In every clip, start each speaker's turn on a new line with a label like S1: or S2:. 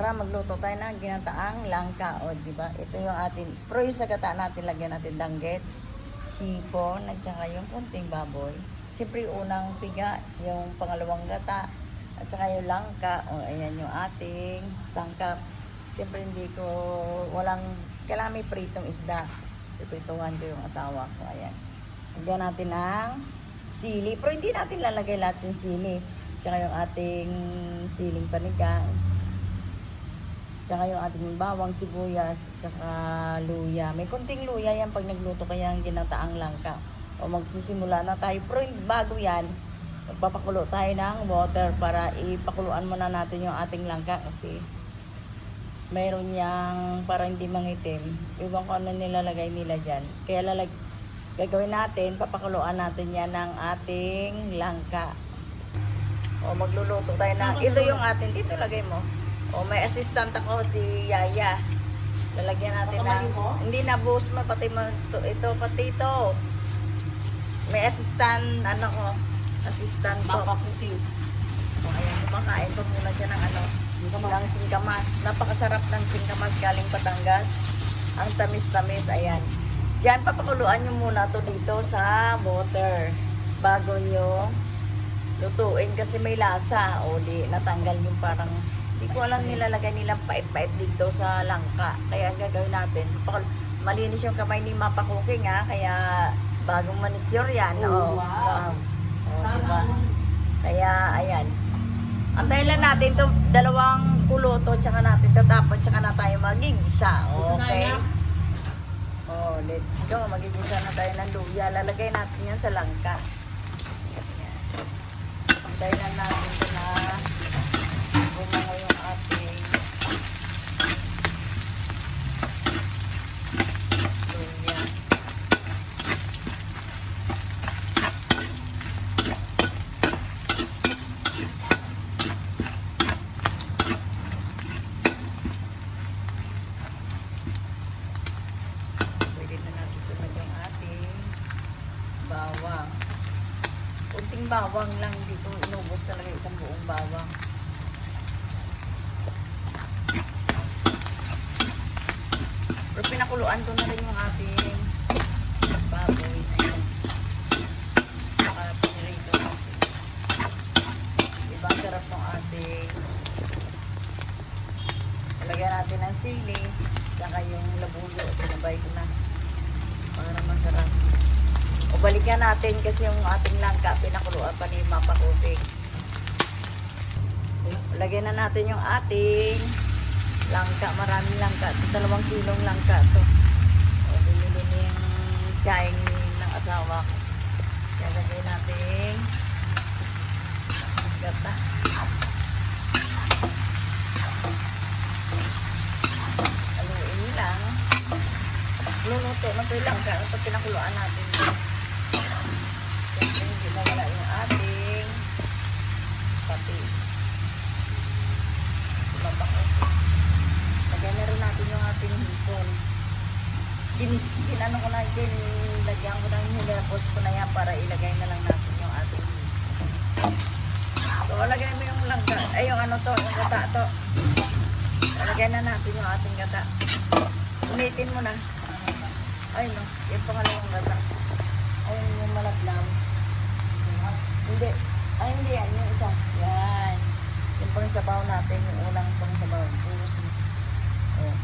S1: para magluto tayo ng ginataang langka. O, di ba? Ito yung atin. Pero yung sa gata natin, lagyan natin danggit, hipon, at saka yung kunting baboy. Siyempre, yung unang piga, yung pangalawang gata, at saka yung langka. O, ayan yung ating sangkap. Siyempre, walang, kailangan may pritong isda. Iprituhan ko yung asawa ko. Ayan. Lagyan natin ng sili. Pero hindi natin lalagay lahat yung sili. Tsaka yung ating siling panigang. Tsaka yung ating bawang, sibuyas, tsaka luya. May kunting luya yan pag nagluto kaya ang ginataang langka. O magsisimula na tayo. Pero bago yan, magpapakulo tayo ng water para ipakuluan muna natin yung ating langka. Kasi mayroon niyang para hindi mangitim. Iwan ko ano nilalagay nila dyan. Kaya gagawin natin, papakuluan natin yan ng ating langka. O magluluto tayo na. Ito yung atin. Dito lagay mo. O may assistant ako, si Yaya. Lalagyan natin na. Hindi na buhos mo. Pati mo. Ito, pati ito. May assistant, ano ko. Assistant ko.
S2: Mapaputi.
S1: O ayan, kumakain pa muna siya ng ano. Ng singkamas. Napakasarap ng singkamas galing Batangas. Ang tamis-tamis. Ayan. Diyan, papakuluan nyo muna to dito sa water. Bago nyo lutuin kasi may lasa o di natanggal yung parang di ko alam nilalagay nilang pait-pait dito sa langka. Kaya ang gagawin natin, malinis yung kamay ni Mapa Cooking ha, kaya bagong manicure yan.
S2: Oh, wow.
S1: Diba? Kaya ayan, antayin lang natin to, dalawang kulo to, tsaka natin tatapon, tsaka na tayo magigisa. Okay, let's go, magigisa na tayo ng luya. Lalagay natin yan sa langka. Antayin lang natin ito na bumango yung ating luya. Pwede na natin sunod yung ating bawang. Kunting bawang lang dito, inubos talaga isang buong bawang. Pero pinakuluan ko na rin yung ating baboy. Ayan. Saka pinirito natin. Diba ang sarap ng ating lagyan natin ng sili. Saka yung labuyo, sinabay ko na para masarap. O balikan natin kasi yung ating langka pinakuluan pa ni Mapa Cooking. Lagyan na natin yung ating langka, maraming langka. 2 kilong langka to. O binili ni yung tiyahing ng asawa ko. Kaya lagyan natin gata. Haluin lang. Luluto na ito yung langka. Ito pinakuluan natin. Siyempre hindi mawala yung ating pati. Lagyan na rin natin yung ating hipon. Ginano ko na, lagyan ko na yung hinapos ko na yan para ilagay na lang natin yung ating hipon. So, lagyan mo yung langka, ay yung ano to, yung gata to. Lagyan na natin yung ating gata. Unitin mo na. Ay no, yung pangalawang gata. Ay yung malablam. Hindi. Ay hindi yan, yung isa. Yan. Yung pangsabaw natin, yung unang pangsabaw. Oh.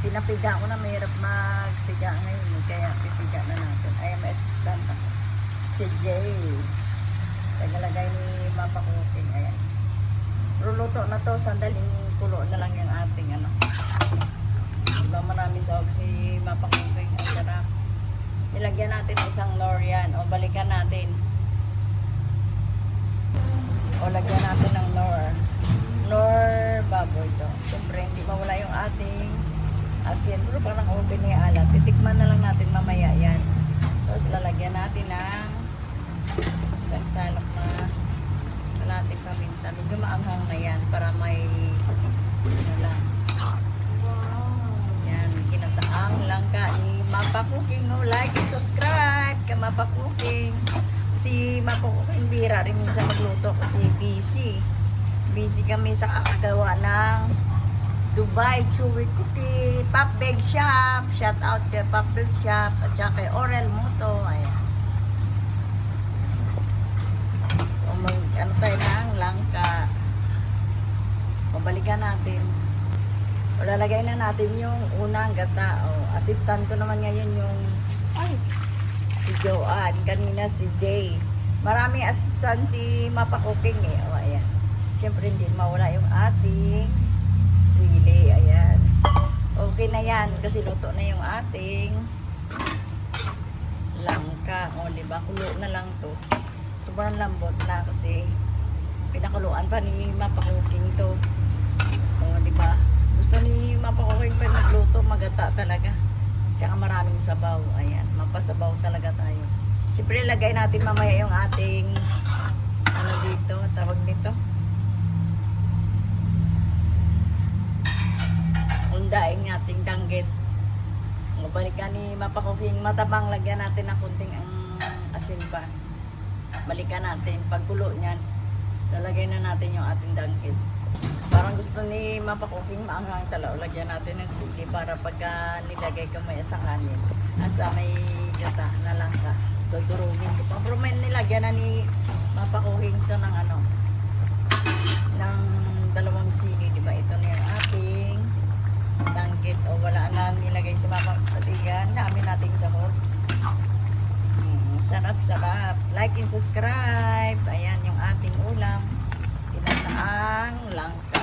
S1: Pinapiga ko na, mahirap magpiga ngayon. Kaya pipiga na natin. Ay, may assistant ako. Si Jay. Tagalagay ni Mapa Cooking. Ayan. Ruluto na to, sandaling kulo na lang yung ating ano. Diba marami sa si Mapa Cooking. Ang sarap. Nilagyan natin isang nor yan. O balikan natin. O lagyan natin ng nor baboy to. Siyempre hindi mawala yung ating asin. Pero parang okay na yung alat. Titikman na lang natin mamaya yan. Tapos lalagyan natin ng isang salok na kalating paminta. Medyo maanghang na yan para may ano lang. Yan, ginataang langka ni Mapa Cooking. No? Like and subscribe kay Mapa Cooking. Si Mapa Cooking bira rin minsan magluto kasi busy. Busy kami sa kakagawa ng Dubai Chewy Kuti, Pop Bag Shop, shout out kay Pop Bag Shop, at saka kay Orel Moto, ayan. O ano tayo ng langka. Pabalikan natin. O lalagay na natin yung unang gata. O, assistant ko naman ngayon yung si Joanne, kanina si Jay. Marami assistant si Mapa Cooking eh. O, ayan. Siyempre hindi mawala yung ating sili, ayan. Okay na yan kasi luto na yung ating langka. O, diba? Kulo na lang to. Sobrang lambot na kasi pinakuluan pa ni Mapa Cooking to. O, diba? Gusto ni Mapa Cooking pa nagluto, magata talaga. Tsaka maraming sabaw. Ayan, mapasabaw talaga tayo. Siyempre, lagay natin mamaya yung ating ano dito, tawag nito. Undaing ating danggit. Balikan ni Mapa Cooking, matabang, lagyan natin ng kunting asin pa. Balikan natin, pagkulo niyan, lalagay na natin yung ating danggit. Parang gusto ni Mapa Cooking maanghang talaw, lagyan natin ng sili para pagka nilagay ka may sa kanin. Asa may gata na langka, dudurugin ko. Pero may nilagyan na ni Mapa Cooking to ng ano, ng dalawang sili, di ba? Ito na yung ating danggit. O wala na nilagay si Mapa Cooking, dami nating sahog. Sarap, sarap. Like and subscribe. Ayan yung ating ulam. Kinataang langka.